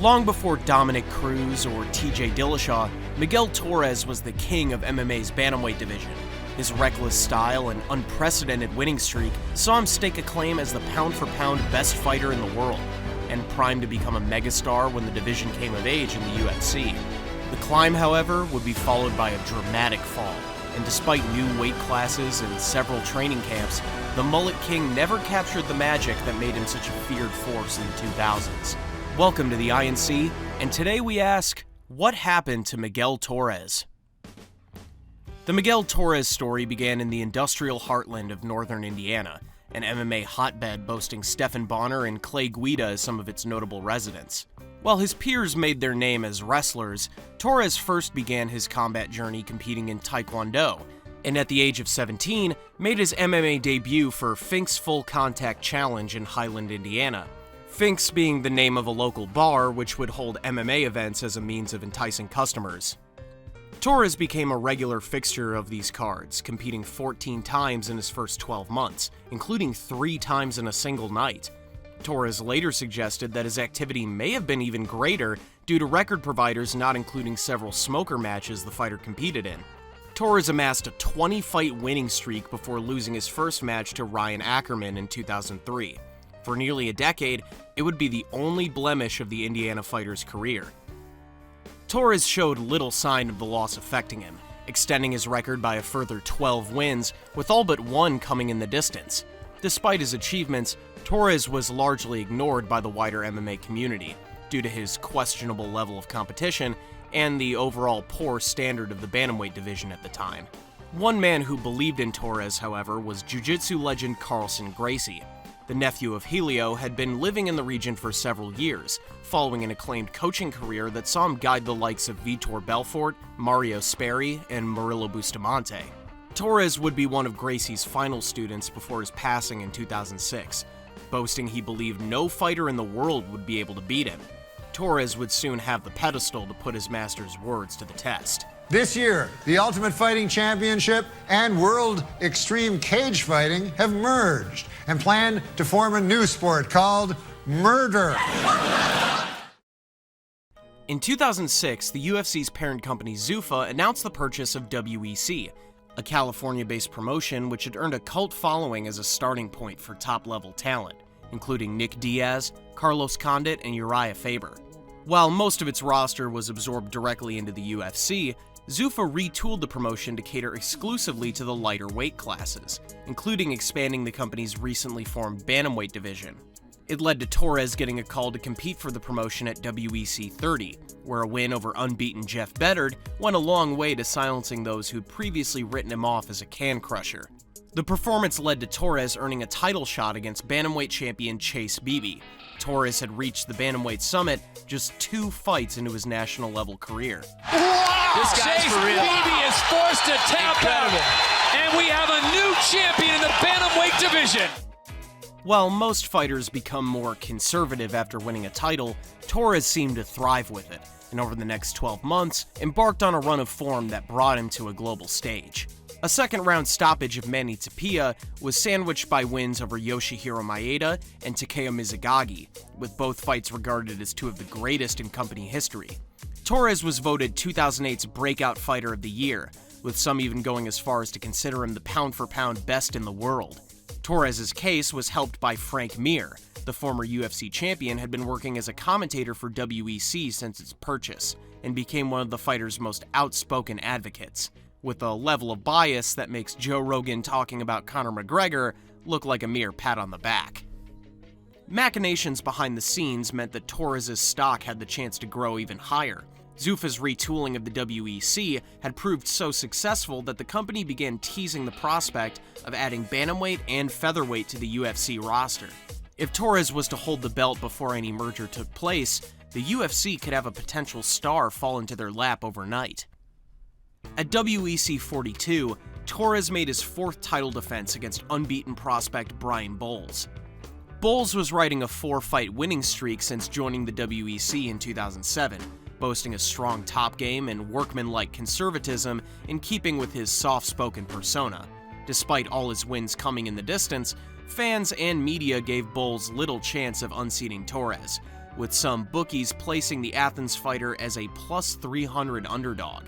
Long before Dominick, Cruz, or TJ Dillashaw, Miguel Torres was the king of MMA's Bantamweight division. His reckless style and unprecedented winning streak saw him stake a claim as the pound-for-pound best fighter in the world, and primed to become a megastar when the division came of age in the UFC. The climb, however, would be followed by a dramatic fall, and despite new weight classes and several training camps, the Mullet King never captured the magic that made him such a feared force in the 2000s. Welcome to the INC, and today we ask, what happened to Miguel Torres? The Miguel Torres story began in the industrial heartland of northern Indiana, an MMA hotbed boasting Stephan Bonnar and Clay Guida as some of its notable residents. While his peers made their name as wrestlers, Torres first began his combat journey competing in Taekwondo, and at the age of 17, made his MMA debut for Fink's Full Contact Challenge in Highland, Indiana. Fink's being the name of a local bar which would hold MMA events as a means of enticing customers. Torres became a regular fixture of these cards, competing 14 times in his first 12 months, including 3 times in a single night. Torres later suggested that his activity may have been even greater due to record providers not including several smoker matches the fighter competed in. Torres amassed a 20-fight winning streak before losing his first match to Ryan Ackerman in 2003. For nearly a decade, it would be the only blemish of the Indiana fighter's career. Torres showed little sign of the loss affecting him, extending his record by a further 12 wins, with all but one coming in the distance. Despite his achievements, Torres was largely ignored by the wider MMA community, due to his questionable level of competition and the overall poor standard of the Bantamweight division at the time. One man who believed in Torres, however, was jiu-jitsu legend Carlson Gracie. The nephew of Helio had been living in the region for several years, following an acclaimed coaching career that saw him guide the likes of Vitor Belfort, Mario Sperry, and Murilo Bustamante. Torres would be one of Gracie's final students before his passing in 2006, boasting he believed no fighter in the world would be able to beat him. Torres would soon have the pedestal to put his master's words to the test. This year, the Ultimate Fighting Championship and World Extreme Cage Fighting have merged and plan to form a new sport called Murder. In 2006, the UFC's parent company Zuffa announced the purchase of WEC, a California-based promotion which had earned a cult following as a starting point for top-level talent, including Nick Diaz, Carlos Condit, and Uriah Faber. While most of its roster was absorbed directly into the UFC, Zuffa retooled the promotion to cater exclusively to the lighter weight classes, including expanding the company's recently formed Bantamweight division. It led to Torres getting a call to compete for the promotion at WEC 30, where a win over unbeaten Jeff Beddard went a long way to silencing those who'd previously written him off as a can crusher. The performance led to Torres earning a title shot against Bantamweight champion Chase Beebe. Torres had reached the Bantamweight summit just 2 fights into his national-level career. Wow! This guy's for real. Beebe is forced to tap out, and we have a new champion in the Bantamweight division. While most fighters become more conservative after winning a title, Torres seemed to thrive with it, and over the next 12 months, embarked on a run of form that brought him to a global stage. A second-round stoppage of Manny Tapia was sandwiched by wins over Yoshihiro Maeda and Takeya Mizugagi, with both fights regarded as 2 of the greatest in company history. Torres was voted 2008's Breakout Fighter of the Year, with some even going as far as to consider him the pound-for-pound best in the world. Torres' case was helped by Frank Mir. The former UFC champion had been working as a commentator for WEC since its purchase, and became one of the fighter's most outspoken advocates, with a level of bias that makes Joe Rogan talking about Conor McGregor look like a mere pat on the back. Machinations behind the scenes meant that Torres' stock had the chance to grow even higher. Zuffa's retooling of the WEC had proved so successful that the company began teasing the prospect of adding bantamweight and featherweight to the UFC roster. If Torres was to hold the belt before any merger took place, the UFC could have a potential star fall into their lap overnight. At WEC 42, Torres made his 4th title defense against unbeaten prospect Brian Bowles. Bowles was riding a 4-fight winning streak since joining the WEC in 2007, boasting a strong top game and workmanlike conservatism in keeping with his soft-spoken persona. Despite all his wins coming in the distance, fans and media gave Bowles little chance of unseating Torres, with some bookies placing the Athens fighter as a plus 300 underdog.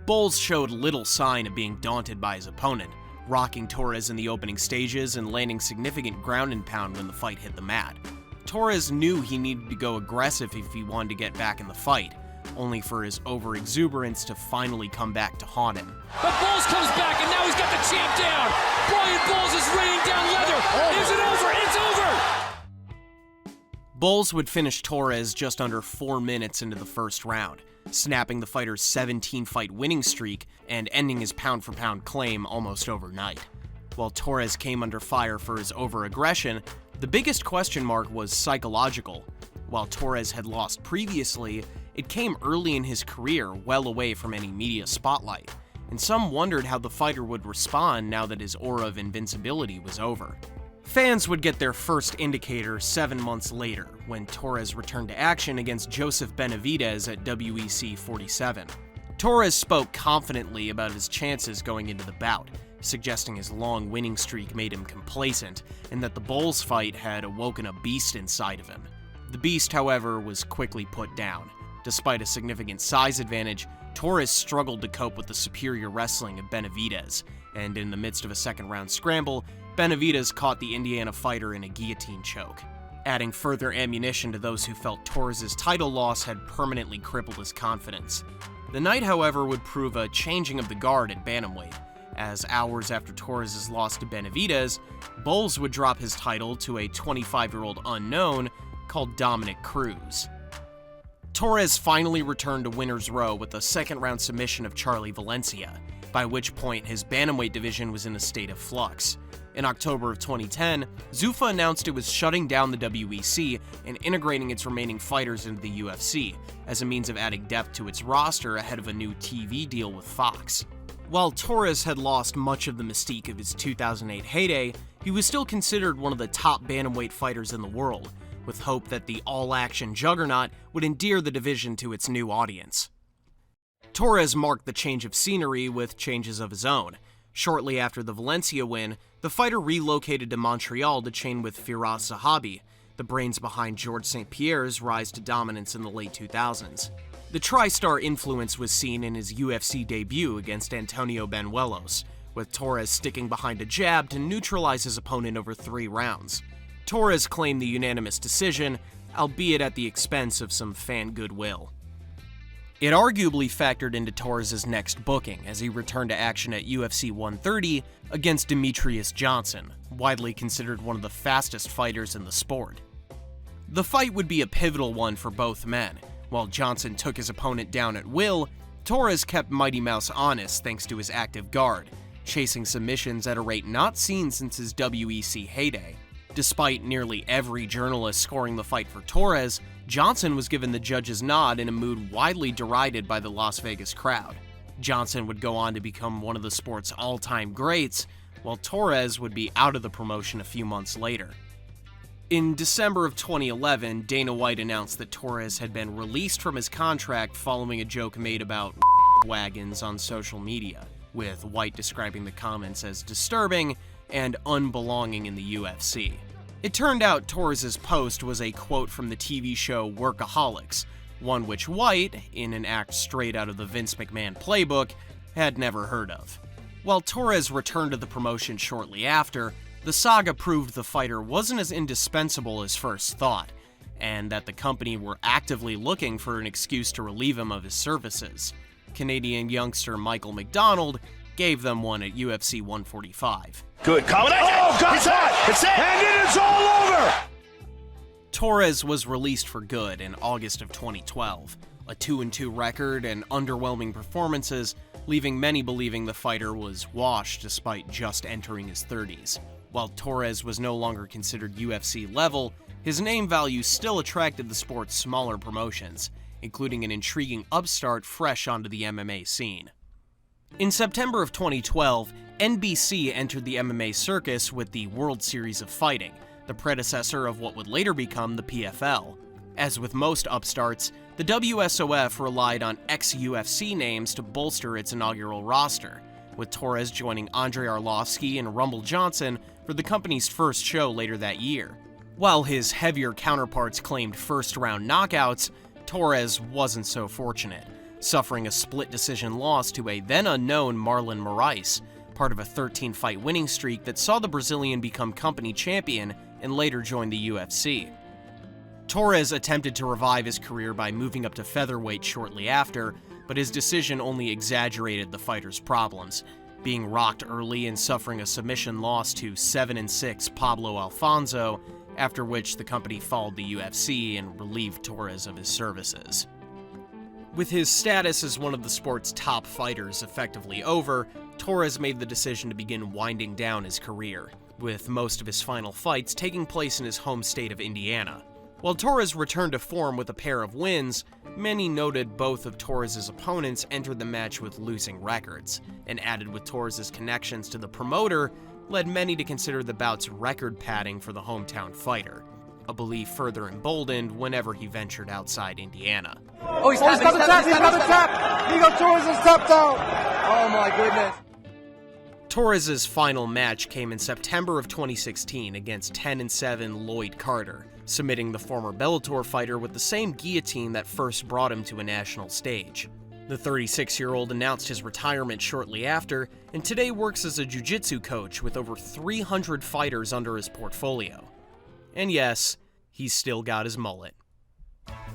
Bowles showed little sign of being daunted by his opponent, rocking Torres in the opening stages and landing significant ground and pound when the fight hit the mat. Torres knew he needed to go aggressive if he wanted to get back in the fight, only for his over-exuberance to finally come back to haunt him. But Bowles comes back, and now he's got the champ down. Brian Bowles is raining down leather. Is it over? It's over! Bowles would finish Torres just under 4 minutes into the first round, snapping the fighter's 17-fight winning streak and ending his pound-for-pound claim almost overnight. While Torres came under fire for his over-aggression, the biggest question mark was psychological. While Torres had lost previously, it came early in his career, well away from any media spotlight, and some wondered how the fighter would respond now that his aura of invincibility was over. Fans would get their first indicator 7 months later, when Torres returned to action against Joseph Benavidez at WEC 47. Torres spoke confidently about his chances going into the bout, suggesting his long winning streak made him complacent, and that the Bowles fight had awoken a beast inside of him. The beast, however, was quickly put down. Despite a significant size advantage, Torres struggled to cope with the superior wrestling of Benavidez, and in the midst of a second-round scramble, Benavidez caught the Indiana fighter in a guillotine choke, adding further ammunition to those who felt Torres' title loss had permanently crippled his confidence. The night, however, would prove a changing of the guard at bantamweight, as hours after Torres' loss to Benavidez, Bowles would drop his title to a 25-year-old unknown called Dominick Cruz. Torres finally returned to winner's row with a second-round submission of Charlie Valencia, by which point his bantamweight division was in a state of flux. In October of 2010, Zuffa announced it was shutting down the WEC and integrating its remaining fighters into the UFC, as a means of adding depth to its roster ahead of a new TV deal with Fox. While Torres had lost much of the mystique of his 2008 heyday, he was still considered one of the top bantamweight fighters in the world, with hope that the all-action juggernaut would endear the division to its new audience. Torres marked the change of scenery with changes of his own. Shortly after the Valencia win, the fighter relocated to Montreal to train with Firas Zahabi, the brains behind Georges St. Pierre's rise to dominance in the late 2000s. The Tri-Star influence was seen in his UFC debut against Antonio Banuelos, with Torres sticking behind a jab to neutralize his opponent over 3 rounds. Torres claimed the unanimous decision, albeit at the expense of some fan goodwill. It arguably factored into Torres' next booking as he returned to action at UFC 130 against Demetrius Johnson, widely considered one of the fastest fighters in the sport. The fight would be a pivotal one for both men. While Johnson took his opponent down at will, Torres kept Mighty Mouse honest thanks to his active guard, chasing submissions at a rate not seen since his WEC heyday. Despite nearly every journalist scoring the fight for Torres, Johnson was given the judge's nod in a mood widely derided by the Las Vegas crowd. Johnson would go on to become one of the sport's all-time greats, while Torres would be out of the promotion a few months later. In December of 2011, Dana White announced that Torres had been released from his contract following a joke made about wagons on social media, with White describing the comments as disturbing and unbelonging in the UFC. It turned out Torres' post was a quote from the TV show Workaholics, one which White, in an act straight out of the Vince McMahon playbook, had never heard of. While Torres returned to the promotion shortly after, the saga proved the fighter wasn't as indispensable as first thought, and that the company were actively looking for an excuse to relieve him of his services. Canadian youngster Michael McDonald gave them one at UFC 145. Good combination. Oh, God, it's it. It's it. And it is all over. Torres was released for good in August of 2012. A 2-2 record and underwhelming performances, leaving many believing the fighter was washed despite just entering his 30s. While Torres was no longer considered UFC level, his name value still attracted the sport's smaller promotions, including an intriguing upstart fresh onto the MMA scene. In September of 2012, NBC entered the MMA circus with the World Series of Fighting, the predecessor of what would later become the PFL. As with most upstarts, the WSOF relied on ex-UFC names to bolster its inaugural roster, with Torres joining Andrei Arlovsky and Rumble Johnson for the company's first show later that year. While his heavier counterparts claimed first-round knockouts, Torres wasn't so fortunate, suffering a split decision loss to a then-unknown Marlon Moraes, part of a 13-fight winning streak that saw the Brazilian become company champion and later join the UFC. Torres attempted to revive his career by moving up to featherweight shortly after, but his decision only exaggerated the fighter's problems, being rocked early and suffering a submission loss to 7-6 Pablo Alfonso, after which the company followed the UFC and relieved Torres of his services. With his status as one of the sport's top fighters effectively over, Torres made the decision to begin winding down his career, with most of his final fights taking place in his home state of Indiana. While Torres returned to form with a pair of wins, many noted both of Torres' opponents entered the match with losing records, and added with Torres' connections to the promoter, led many to consider the bout's record padding for the hometown fighter, a belief further emboldened whenever he ventured outside Indiana. Oh, he's got the tap! Miguel Torres is tapped out! Oh my goodness. Torres' final match came in September of 2016 against 10-7 Lloyd Carter, submitting the former Bellator fighter with the same guillotine that first brought him to a national stage. The 36-year-old announced his retirement shortly after, and today works as a jiu-jitsu coach with over 300 fighters under his portfolio. And yes, he's still got his mullet.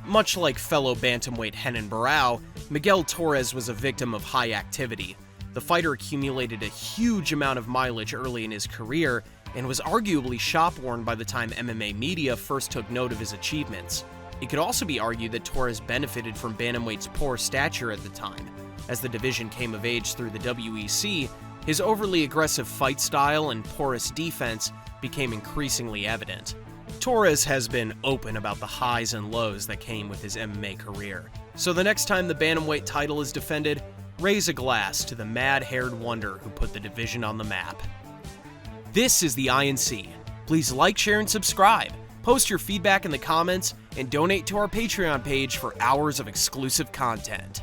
Much like fellow bantamweight Renan Barão, Miguel Torres was a victim of high activity. The fighter accumulated a huge amount of mileage early in his career and was arguably shop-worn by the time MMA media first took note of his achievements. It could also be argued that Torres benefited from bantamweight's poor stature at the time. As the division came of age through the WEC, his overly aggressive fight style and porous defense became increasingly evident. Torres has been open about the highs and lows that came with his MMA career. So the next time the bantamweight title is defended, raise a glass to the mad-haired wonder who put the division on the map. This is the INC. Please like, share, and subscribe. Post your feedback in the comments, and donate to our Patreon page for hours of exclusive content.